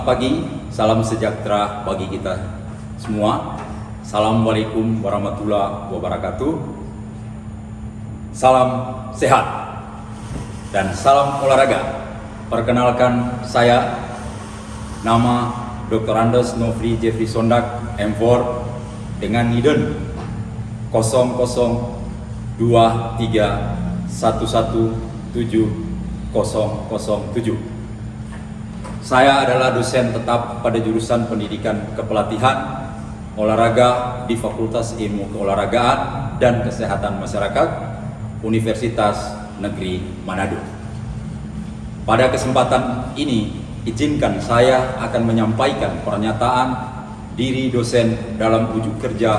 Selamat pagi, salam sejahtera bagi kita semua. Assalamualaikum warahmatullahi wabarakatuh. Salam sehat dan salam olahraga. Perkenalkan saya, nama Dr. Andes Nofri Jeffrey Sondak, M4, dengan NIDEN 0023117007. Saya adalah dosen tetap pada jurusan Pendidikan Kepelatihan Olahraga di Fakultas Ilmu Keolahragaan dan Kesehatan Masyarakat Universitas Negeri Manado. Pada kesempatan ini, izinkan saya akan menyampaikan pernyataan diri dosen dalam ujuk kerja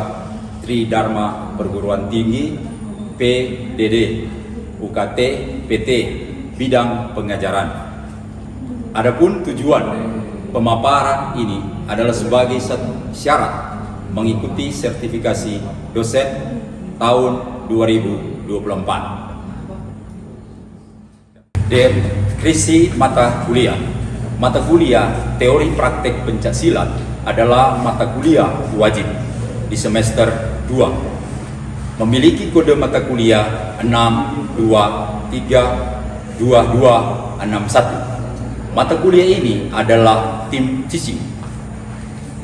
Tridharma Perguruan Tinggi PDD UKT PT bidang pengajaran. Adapun tujuan pemaparan ini adalah sebagai syarat mengikuti sertifikasi dosen tahun 2024. Deskripsi mata kuliah. Mata kuliah teori praktek pencaksilat adalah mata kuliah wajib di semester 2. Memiliki kode mata kuliah 6232261. Mata kuliah ini adalah tim teaching.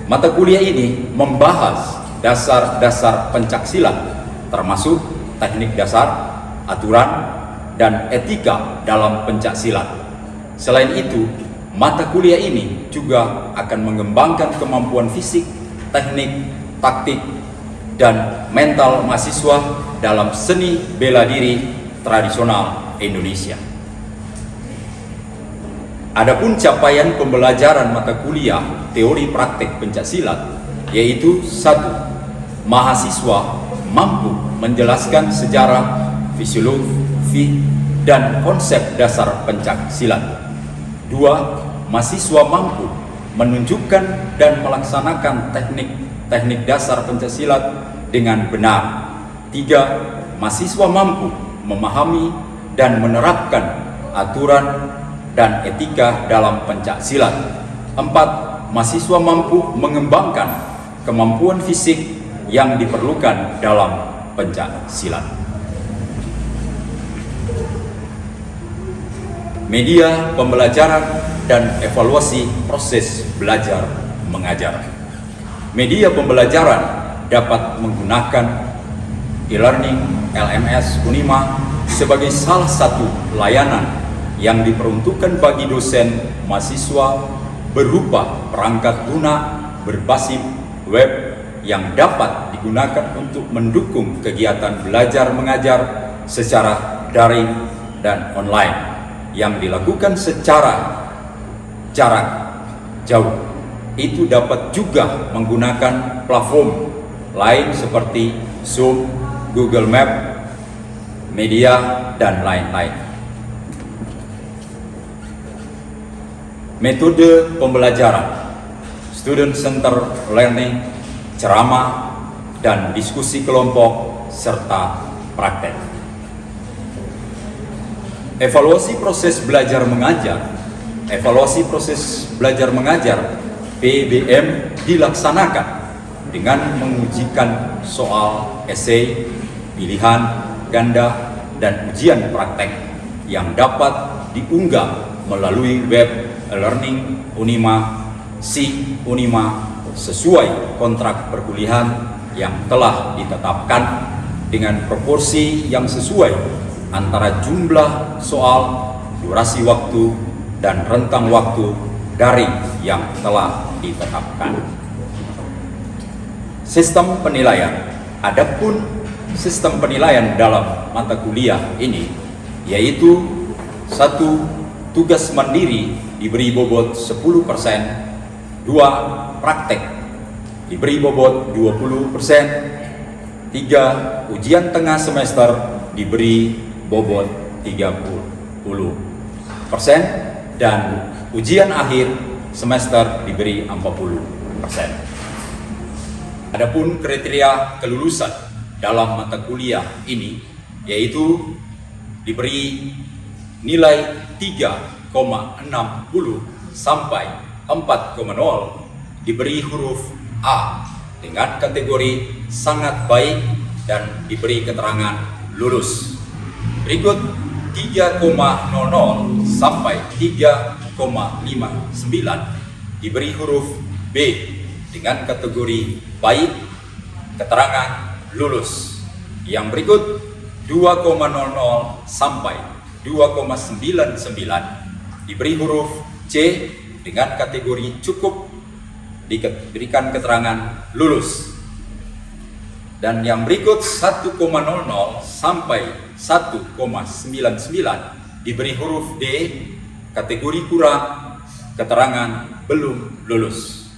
Mata kuliah ini membahas dasar-dasar pencaksilat, termasuk teknik dasar, aturan, dan etika dalam pencaksilat. Selain itu, mata kuliah ini juga akan mengembangkan kemampuan fisik, teknik, taktik, dan mental mahasiswa dalam seni bela diri tradisional Indonesia. Adapun capaian pembelajaran mata kuliah teori praktek pencaksilat yaitu 1. Mahasiswa mampu menjelaskan sejarah, fisiologi, dan konsep dasar pencaksilat. 2. Mahasiswa mampu menunjukkan dan melaksanakan teknik dasar pencaksilat dengan benar. 3. Mahasiswa mampu memahami dan menerapkan aturan dan etika dalam pencaksilat. 4. Mahasiswa mampu mengembangkan kemampuan fisik yang diperlukan dalam pencaksilat. Media pembelajaran dan evaluasi proses belajar mengajar. Media pembelajaran dapat menggunakan e-learning LMS Unima sebagai salah satu layanan yang diperuntukkan bagi dosen mahasiswa berupa perangkat lunak berbasis web yang dapat digunakan untuk mendukung kegiatan belajar mengajar secara daring dan online yang dilakukan secara jarak jauh. Itu dapat juga menggunakan platform lain seperti Zoom, Google Map, media, dan lain-lain. Metode pembelajaran, student center learning, ceramah, dan diskusi kelompok, serta praktek. Evaluasi proses belajar mengajar. Evaluasi proses belajar mengajar PBM dilaksanakan dengan mengujikan soal esai, pilihan ganda, dan ujian praktek yang dapat diunggah melalui web e-learning Unima Unima sesuai kontrak perkuliahan yang telah ditetapkan dengan proporsi yang sesuai antara jumlah soal, durasi waktu, dan rentang waktu daring yang telah ditetapkan. Sistem penilaian. Adapun sistem penilaian dalam mata kuliah ini yaitu 1. Tugas mandiri diberi bobot 10%, 2. Praktek diberi bobot 20%, 3. Ujian tengah semester diberi bobot 30%, dan ujian akhir semester diberi 40%. Adapun kriteria kelulusan dalam mata kuliah ini yaitu diberi nilai 3,60 sampai 4,0 diberi huruf A dengan kategori sangat baik dan diberi keterangan lulus. Berikut 3,00 sampai 3,59 diberi huruf B dengan kategori baik, keterangan lulus. Yang berikut 2,00 sampai 2,99 diberi huruf C dengan kategori cukup, diberikan keterangan lulus. Dan yang berikut 1,00 sampai 1,99 diberi huruf D, kategori kurang, keterangan belum lulus.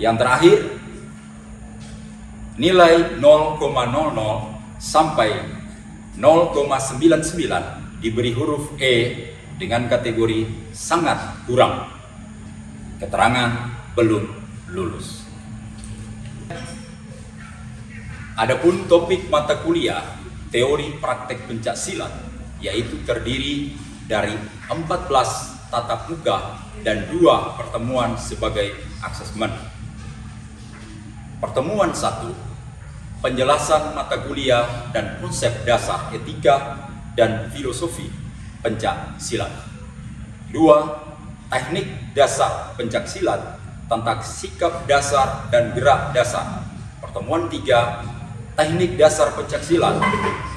Yang terakhir, nilai 0,00 sampai 0,99 diberi huruf E dengan kategori sangat kurang, keterangan belum lulus. Adapun topik mata kuliah teori praktek pencaksilat, yaitu terdiri dari 14 tatap muka dan 2 pertemuan sebagai asesmen. Pertemuan 1, penjelasan mata kuliah dan konsep dasar etika dan filosofi pencaksilat. 2, teknik dasar pencaksilat tentang sikap dasar dan gerak dasar. Pertemuan 3, teknik dasar pencaksilat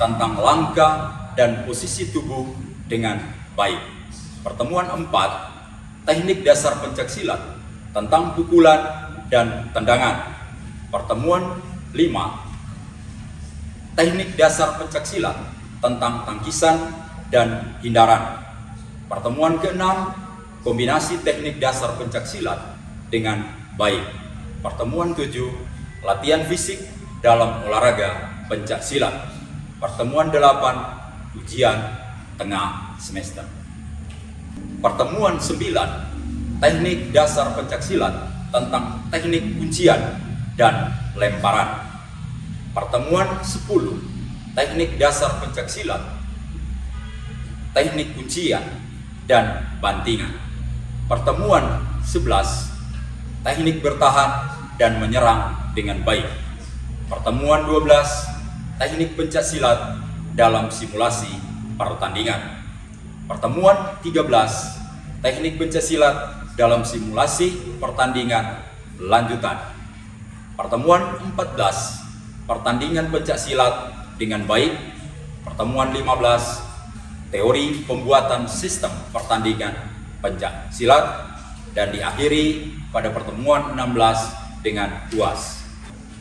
tentang langkah dan posisi tubuh dengan baik. Pertemuan 4, teknik dasar pencaksilat tentang pukulan dan tendangan. Pertemuan 5, teknik dasar pencaksilat tentang tangkisan dan hindaran. Pertemuan ke-6, kombinasi teknik dasar pencaksilat dengan baik. Pertemuan 7, latihan fisik dalam olahraga pencaksilat. Pertemuan 8, ujian tengah semester. Pertemuan 9, teknik dasar pencaksilat tentang teknik kuncian dan lemparan. Pertemuan 10, teknik dasar pencaksilat, teknik kuncian dan bantingan. Pertemuan 11, teknik bertahan dan menyerang dengan baik. Pertemuan 12, teknik pencaksilat dalam simulasi pertandingan. Pertemuan 13, teknik pencaksilat dalam simulasi pertandingan lanjutan. Pertemuan 14, pertandingan pencaksilat dengan baik. Pertemuan 15, teori pembuatan sistem pertandingan pencaksilat. Dan diakhiri pada pertemuan 16 dengan UAS.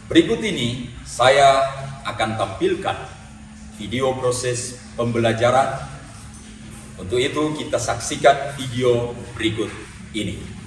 Berikut ini saya akan tampilkan video proses pembelajaran. Untuk itu kita saksikan video berikut ini.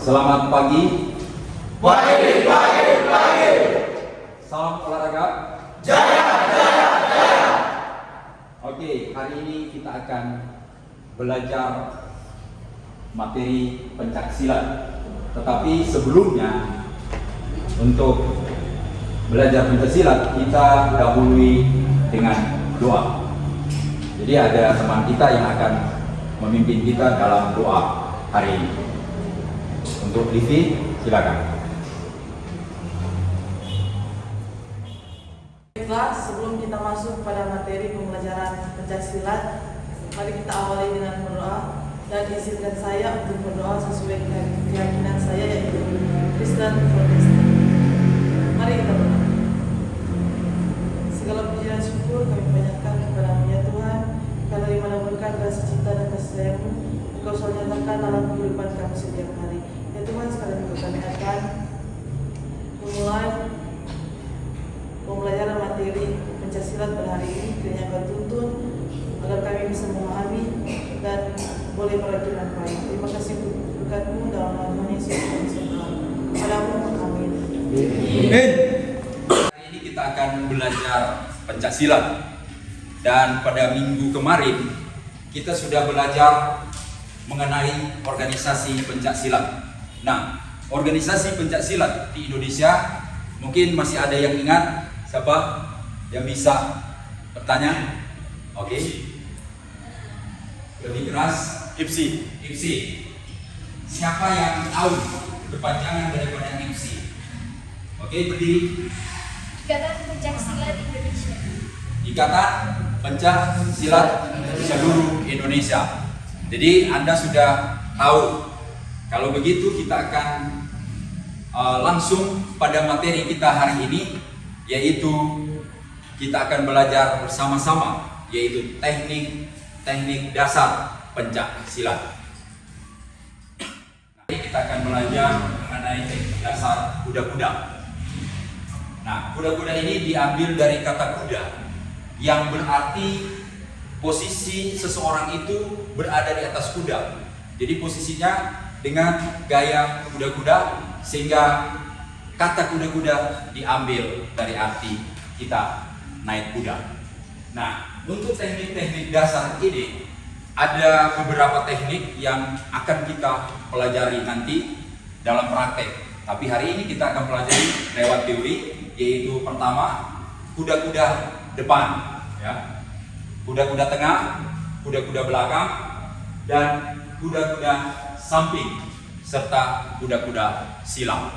Selamat pagi. Pagi. Salam olahraga. Jaya. Oke, hari ini kita akan belajar materi pencaksilat. Tetapi sebelumnya, untuk belajar pencaksilat kita dahului dengan doa. Jadi ada teman kita yang akan memimpin kita dalam doa hari ini. Untuk Livi, silakan. Baiklah, sebelum kita masuk pada materi pembelajaran pencaksilat, mari kita awali dengan berdoa dan izinkan saya untuk berdoa sesuai keyakinan saya, yaitu Kristen Protestan. Mari kita berdoa. Segala puji dan syukur kami panjatkan kepada-Mu ya Tuhan, karena di mana berkat rasa cinta dan kasih sayang-Mu Engkau selalu nyatakan dalam kehidupan kami setiap hari. Ya Tuhan, sekarang juga kami akan memulai pembelajaran materi pencaksilat pada hari ini. Kiranya Engkau tuntun agar kami bisa memahami dan boleh berlatih dengan baik. Terima kasih berkat-Mu dalam nama Yesus Kristus. Padamu amin. Hari ini kita belajar pencak silat. Dan pada minggu kemarin kita sudah belajar mengenai organisasi pencak silat. Nah, organisasi pencak silat di Indonesia, mungkin masih ada yang ingat? Siapa yang bisa bertanya? Oke. Lebih keras. IPSI. Siapa yang tahu kepanjangan daripada IPSI? Oke, berdiri. Ikatan Pencak Silat Indonesia. Ikatan Pencak Silat seluruh Indonesia. Jadi Anda sudah tahu. Kalau begitu kita akan langsung pada materi kita hari ini, yaitu kita akan belajar bersama-sama, yaitu teknik dasar pencak silat. Nanti kita akan belajar mengenai teknik dasar kuda-kuda. Nah, kuda-kuda ini diambil dari kata kuda, yang berarti posisi seseorang itu berada di atas kuda. Jadi posisinya dengan gaya kuda-kuda, sehingga kata kuda-kuda diambil dari arti kita naik kuda. Nah, untuk teknik-teknik dasar ini ada beberapa teknik yang akan kita pelajari nanti dalam praktek. Tapi hari ini kita akan pelajari lewat teori, yaitu pertama kuda-kuda depan, ya, kuda-kuda tengah, kuda-kuda belakang, dan kuda-kuda samping, serta kuda-kuda silang.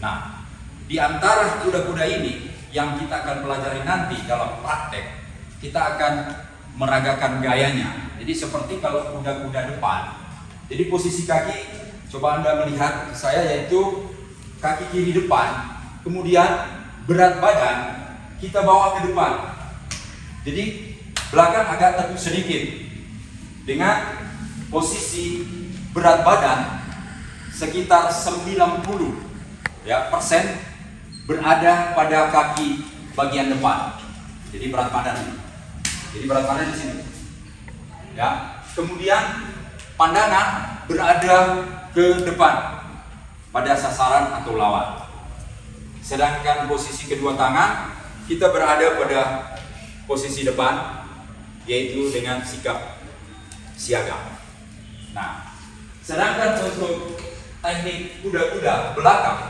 Nah, di antara kuda-kuda ini yang kita akan pelajari nanti dalam praktek, kita akan meragakan gayanya. Jadi seperti kalau kuda-kuda depan, jadi posisi kaki, coba Anda melihat ke saya, yaitu kaki kiri depan, kemudian berat badan kita bawa ke depan. Jadi belakang agak tekuk sedikit, dengan posisi berat badan sekitar 90% berada pada kaki bagian depan. Jadi berat badan di sini. Ya. Kemudian pandangan berada ke depan pada sasaran atau lawan. Sedangkan posisi kedua tangan kita berada pada posisi depan, yaitu dengan sikap siaga. Nah, sedangkan untuk teknik kuda-kuda belakang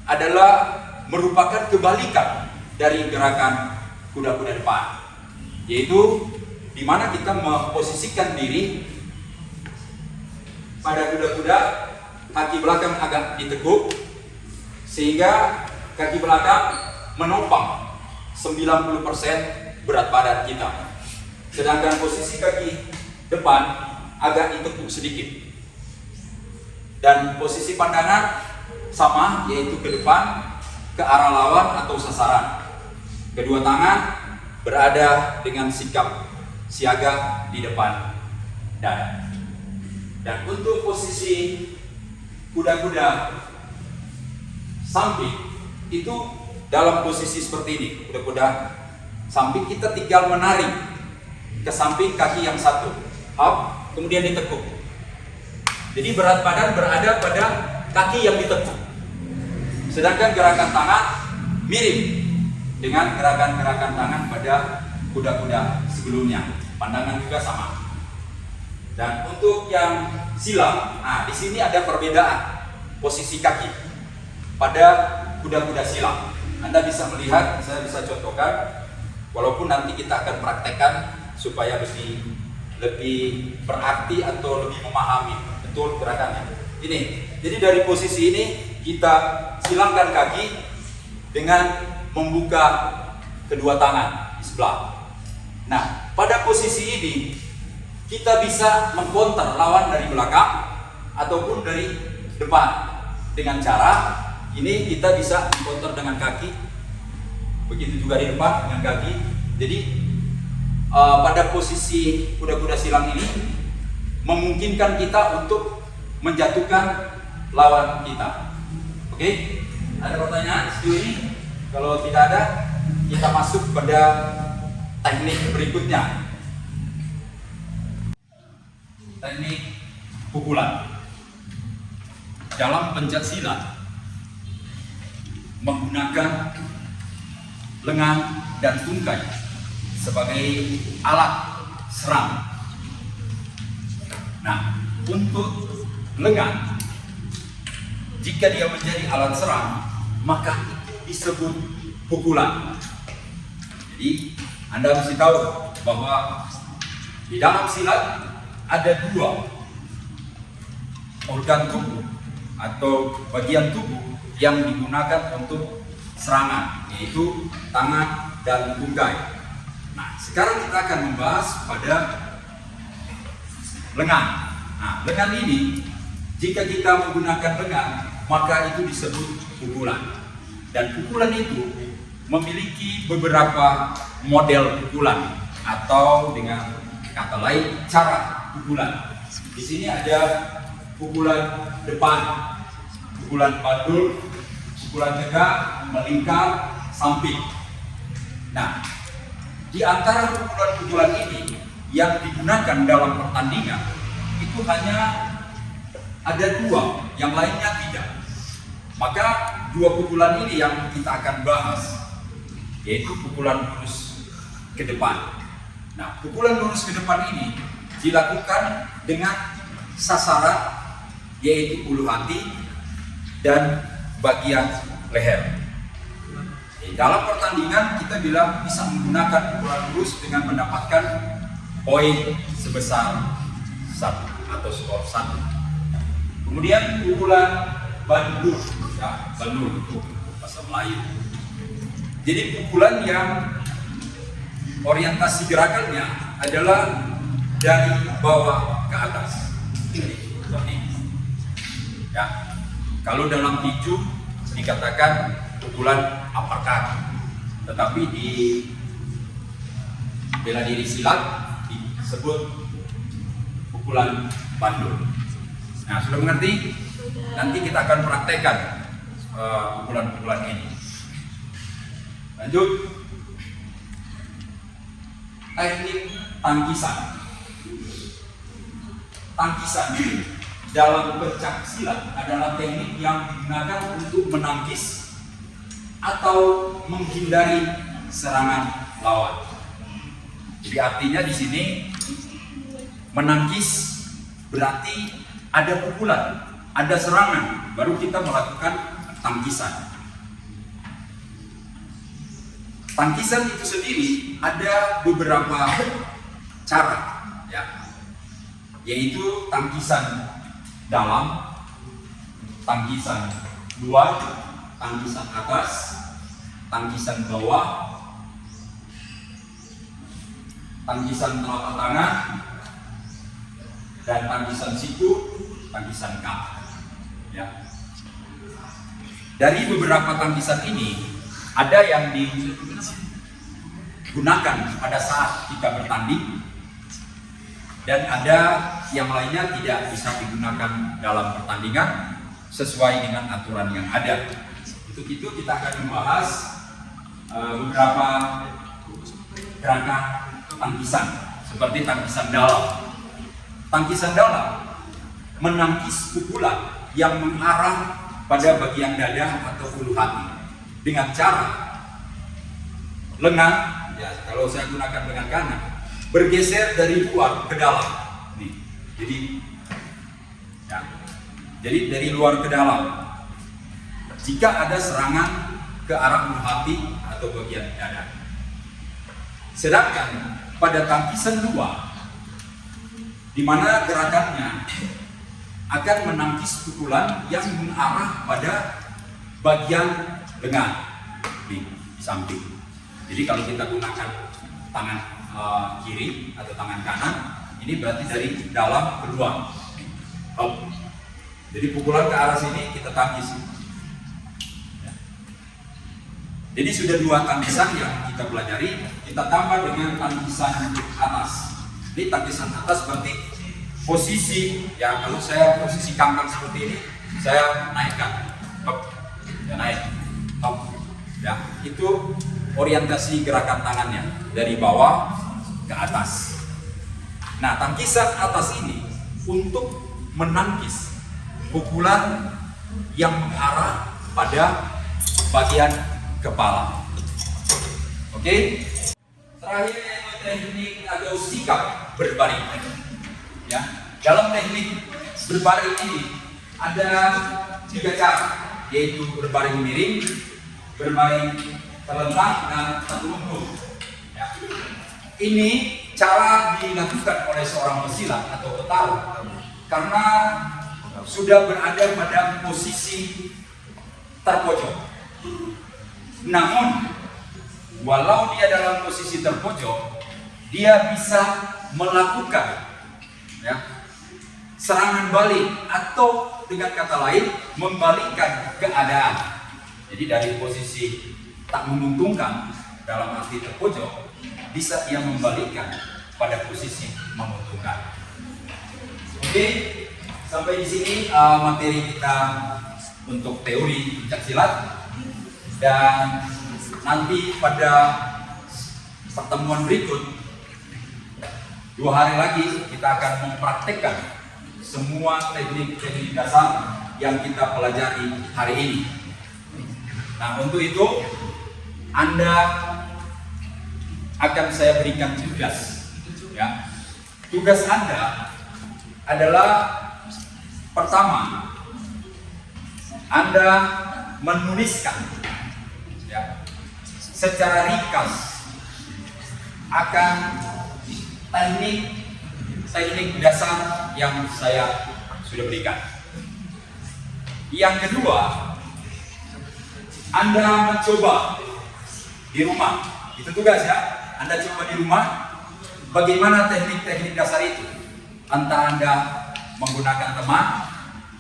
adalah merupakan kebalikan dari gerakan kuda-kuda depan, yaitu di mana kita memposisikan diri pada kuda-kuda, kaki belakang agak ditekuk sehingga kaki belakang menopang 90% berat badan kita. Sedangkan posisi kaki depan agak ditekuk sedikit. Dan posisi pandangan sama, yaitu ke depan, ke arah lawan atau sasaran. Kedua tangan berada dengan sikap siaga di depan dada. Dan untuk posisi kuda-kuda samping itu dalam posisi seperti ini. Kuda-kuda samping kita tinggal menarik ke samping kaki yang satu, up, kemudian ditekuk. Jadi berat badan berada pada kaki yang ditekuk. Sedangkan gerakan tangan mirip dengan gerakan-gerakan tangan pada kuda-kuda sebelumnya. Pandangan juga sama. Dan untuk yang silang, nah di sini ada perbedaan posisi kaki pada kuda-kuda silang. Anda bisa melihat, saya bisa contohkan, walaupun nanti kita akan praktekkan supaya lebih berarti atau lebih memahami betul gerakannya. Ini, jadi dari posisi ini kita silangkan kaki dengan membuka kedua tangan di sebelah. Nah, pada posisi ini kita bisa mengkonter lawan dari belakang ataupun dari depan. Dengan cara ini kita bisa mengkonter dengan kaki, begitu juga di depan dengan kaki. Jadi pada posisi kuda-kuda silang ini memungkinkan kita untuk menjatuhkan lawan kita. Oke? Ada pertanyaan sejauh ini? Kalau tidak ada, kita masuk pada teknik berikutnya. Teknik pukulan. Dalam pencak silat menggunakan lengan, dan tungkai sebagai alat serang. Nah, untuk lengan, jika dia menjadi alat serang, maka itu disebut pukulan. Jadi, Anda mesti tahu bahwa di dalam silat ada dua organ tubuh atau bagian tubuh yang digunakan untuk serangan, yaitu tangan dan tungkai. Nah, sekarang kita akan membahas pada lengan. Nah, lengan ini, jika kita menggunakan lengan, maka itu disebut pukulan. Dan pukulan itu memiliki beberapa model pukulan, atau dengan kata lain, cara pukulan. Di sini ada pukulan depan, pukulan bandul, pukulan tegak, melingkar, samping. Nah, di antara pukulan-pukulan ini yang digunakan dalam pertandingan itu hanya ada dua, yang lainnya tidak. Maka dua pukulan ini yang kita akan bahas, yaitu pukulan lurus ke depan. Nah, pukulan lurus ke depan ini dilakukan dengan sasaran, yaitu ulu hati dan bagian leher. Dalam pertandingan kita bilang bisa menggunakan pukulan lurus dengan mendapatkan poin sebesar 1 atau skor 1. Kemudian pukulan bandul, ya, bandul itu bahasa Melayu. Jadi pukulan yang orientasi gerakannya adalah dari bawah ke atas. Seperti ini. Ya. Kalau dalam tinju dikatakan pukulan uppercut, tetapi di bela diri silat disebut pukulan bandul. Nah, sudah mengerti? Nanti kita akan praktekkan pukulan-pukulan ini. Lanjut. Teknik tangkisan. Tangkisan dalam pencak silat adalah teknik yang digunakan untuk menangkis atau menghindari serangan lawan. Jadi artinya di sini menangkis berarti ada pukulan, ada serangan, baru kita melakukan tangkisan. Tangkisan itu sendiri ada beberapa cara, ya, yaitu tangkisan dalam, tangkisan luar, tangkisan atas, tangkisan bawah, tangkisan telapak tangan, dan tangkisan siku, tangkisan kaki. Ya. Dari beberapa tangkisan ini, ada yang digunakan pada saat kita bertanding, dan ada yang lainnya tidak bisa digunakan dalam pertandingan sesuai dengan aturan yang ada. Untuk itu kita akan membahas beberapa gerakan tangkisan, seperti tangkisan dalam. Tangkisan dalam menangkis pukulan yang mengarah pada bagian dada atau ulu hati dengan cara lengan, ya, kalau saya gunakan lengan kanan, bergeser dari luar ke dalam. Nih, jadi dari luar ke dalam. Jika ada serangan ke arah ulu hati atau bagian dada. Sedangkan pada tangkisan luar, di mana gerakannya akan menangkis pukulan yang mengarah pada bagian lengan di samping. Jadi kalau kita gunakan tangan kiri atau tangan kanan, ini berarti dari dalam ke luar. Jadi pukulan ke arah sini kita tangkis. Jadi sudah dua tangkisan yang kita pelajari, kita tambah dengan tangkisan atas. Ini tangkisan atas berarti posisi, ya, kalau saya posisi kangkang seperti ini, saya naikkan, ya, naik, ya, itu orientasi gerakan tangannya dari bawah ke atas. Nah, tangkisan atas ini untuk menangkis pukulan yang mengarah pada bagian kepala. Oke. Terakhir yaitu teknik atau sikap berbaring. Ya, dalam teknik berbaring ini ada 3 cara, yaitu berbaring miring, berbaring terlentang, dan terlungkup. Ya. Ini cara dilakukan oleh seorang pesilat atau petarung karena sudah berada pada posisi terpojok. Namun, walau dia dalam posisi terpojok, dia bisa melakukan serangan balik atau dengan kata lain membalikkan keadaan. Jadi dari posisi tak menguntungkan dalam arti terpojok, bisa ia membalikkan pada posisi menguntungkan. Oke, sampai di sini materi kita untuk teori pencaksilat, dan nanti pada pertemuan berikut 2 hari lagi kita akan mempraktekkan semua teknik-teknik dasar yang kita pelajari hari ini. Nah, untuk itu Anda akan saya berikan tugas. Ya. Tugas Anda adalah pertama, Anda menuliskan secara ringkas akan teknik dasar yang saya sudah berikan. Yang kedua, Anda mencoba di rumah. Itu tugas ya. Anda coba di rumah bagaimana teknik-teknik dasar itu. Entah Anda menggunakan teman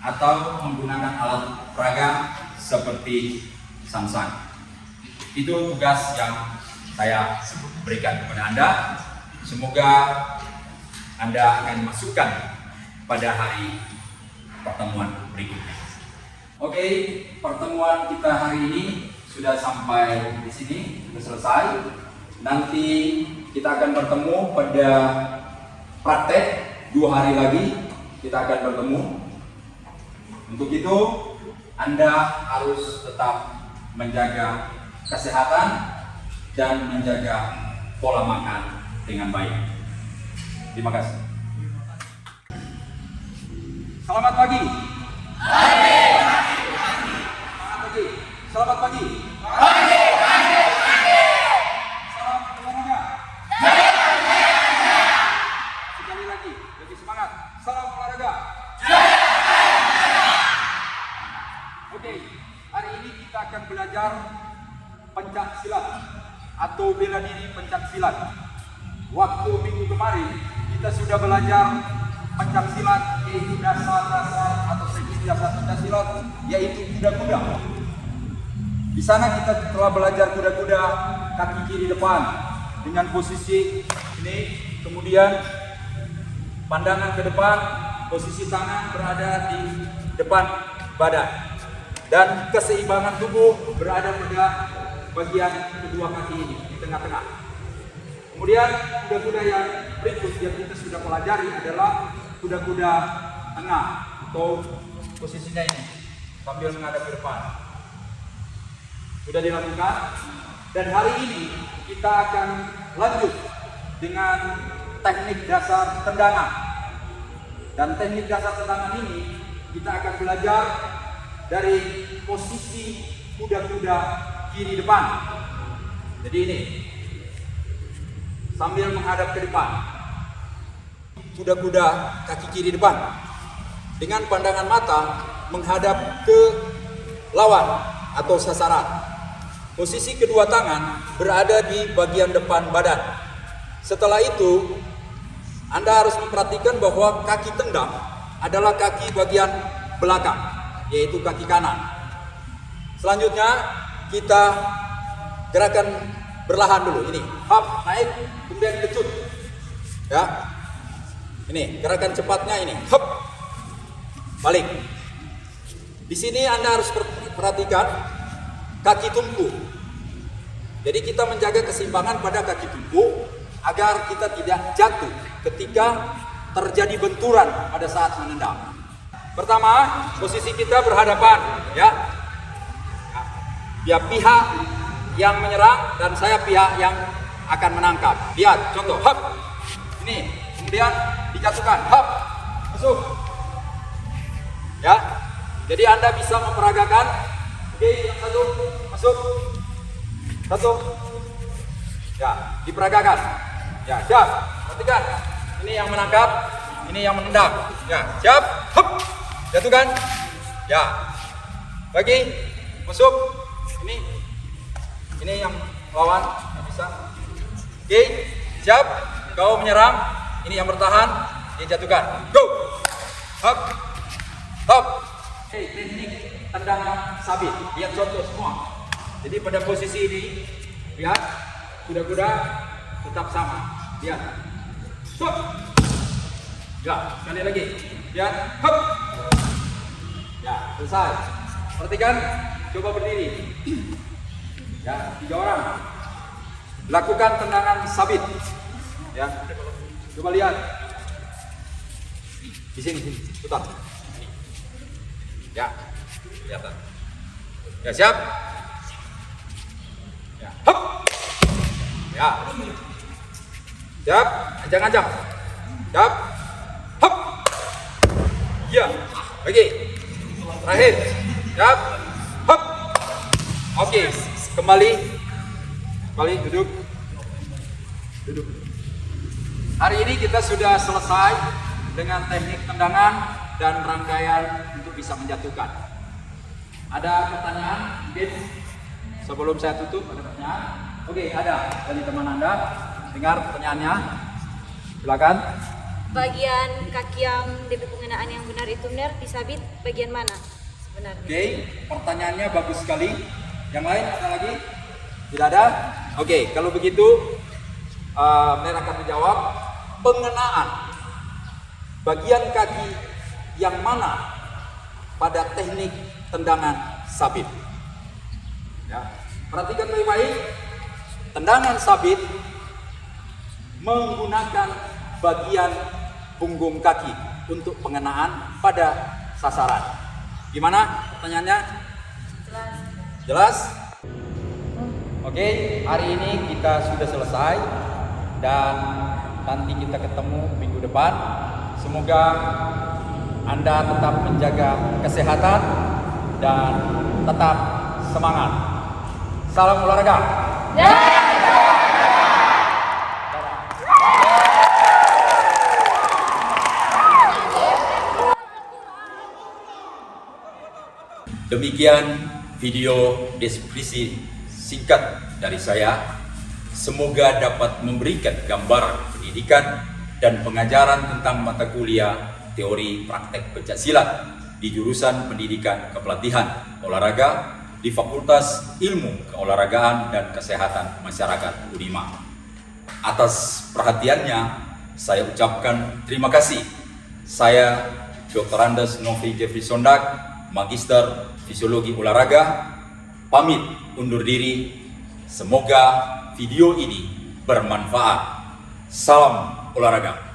atau menggunakan alat peraga seperti samsang. Itu tugas yang saya berikan kepada Anda. Semoga Anda akan masukkan pada hari pertemuan berikutnya. Oke, pertemuan kita hari ini sudah sampai di sini, sudah selesai. Nanti kita akan bertemu pada praktek 2 hari lagi kita akan bertemu. Untuk itu Anda harus tetap menjaga kesehatan dan menjaga pola makan dengan baik. Terima kasih. Selamat pagi. Selamat pagi. Selamat pagi. Salam olahraga. Sekali lagi, lebih semangat. Salam olahraga. Oke, hari ini kita akan belajar pencak silat atau bela diri pencak silat. Waktu minggu kemarin kita sudah belajar pencak silat, yaitu dasar-dasar atau teknik dasar pencak silat, yaitu kuda-kuda. Di sana kita telah belajar kuda-kuda kaki kiri depan dengan posisi ini, kemudian pandangan ke depan, posisi tangan berada di depan badan, dan keseimbangan tubuh berada pada bagian kedua kaki ini di tengah-tengah. Kemudian kuda-kuda yang berikut yang kita sudah pelajari adalah kuda-kuda tengah atau posisinya ini sambil menghadap ke depan. Sudah dilakukan, dan hari ini kita akan lanjut dengan teknik dasar tendangan. Dan teknik dasar tendangan ini kita akan belajar dari posisi kuda-kuda kiri depan. Jadi ini sambil menghadap ke depan, kuda-kuda kaki kiri depan dengan pandangan mata menghadap ke lawan atau sasaran. Posisi kedua tangan berada di bagian depan badan. Setelah itu Anda harus memperhatikan bahwa kaki tendang adalah kaki bagian belakang, yaitu kaki kanan. Selanjutnya kita gerakan berlahan dulu. Ini hop, naik, kemudian kecut. Ya. Ini gerakan cepatnya ini. Hop. Balik. Di sini Anda harus perhatikan kaki tumpu. Jadi kita menjaga keseimbangan pada kaki tumpu agar kita tidak jatuh ketika terjadi benturan pada saat menendang. Pertama, posisi kita berhadapan, ya. Tiap pihak yang menyerang dan saya pihak yang akan menangkap. Lihat, contoh, hap. Ini, kemudian dijatuhkan, hap. Masuk. Ya. Jadi Anda bisa memperagakan. Oke, yang satu, masuk. Satu. Ya, diperagakan. Ya, siap. Perhatikan. Ini yang menangkap, ini yang menendang. Ya, siap. Hap. Jatuhkan. Ya. Bagi. Masuk. Ini yang lawan, yang bisa. Oke, siap. Kau menyerang, ini yang bertahan, dia jatuhkan. Go. Hap. Hap. Oke, teknik tendangan sabit. Lihat contoh semua. Jadi pada posisi ini, lihat kuda-kuda tetap sama. Lihat. Stop. Ya, sekali lagi. Lihat. Hap. Ya, selesai. Perhatikan, coba berdiri. Ya, 3 orang. Lakukan tendangan sabit. Ya, coba lihat. Di sini, putar. Ya, kelihatan. Ya, siap. Ya, hop. Ya. Siap, ancang-ancang. Siap. Hop. Ya, lagi. Terakhir. Siap. Hop. Oke, kembali duduk. Hari ini kita sudah selesai dengan teknik tendangan dan rangkaian untuk bisa menjatuhkan. Ada pertanyaan mungkin sebelum saya tutup? Ada pertanyaan? Oke, ada dari teman Anda. Dengar pertanyaannya. Silakan. Bagian kaki yang DP pengenaan yang benar itu benar disabit bagian mana sebenarnya? Oke, pertanyaannya bagus sekali. Yang lain ada lagi? Tidak ada? Oke, kalau begitu Mer akan menjawab. Pengenaan bagian kaki yang mana pada teknik tendangan sabit? Ya, perhatikan baik-baik. Tendangan sabit menggunakan bagian punggung kaki untuk pengenaan pada sasaran. Gimana pertanyaannya? Jelas? Oke, hari ini kita sudah selesai dan nanti kita ketemu minggu depan. Semoga Anda tetap menjaga kesehatan dan tetap semangat. Salam olahraga. Demikian video deskripsi singkat dari saya. Semoga dapat memberikan gambaran pendidikan dan pengajaran tentang mata kuliah teori praktek pencaksilat di jurusan Pendidikan Kepelatihan Olahraga di Fakultas Ilmu Keolahragaan dan Kesehatan Masyarakat Unima. Atas perhatiannya, saya ucapkan terima kasih. Saya Dr. Andes Novi Jeffrey Sondak, Magister Fisiologi Olahraga, pamit undur diri. Semoga video ini bermanfaat. Salam olahraga.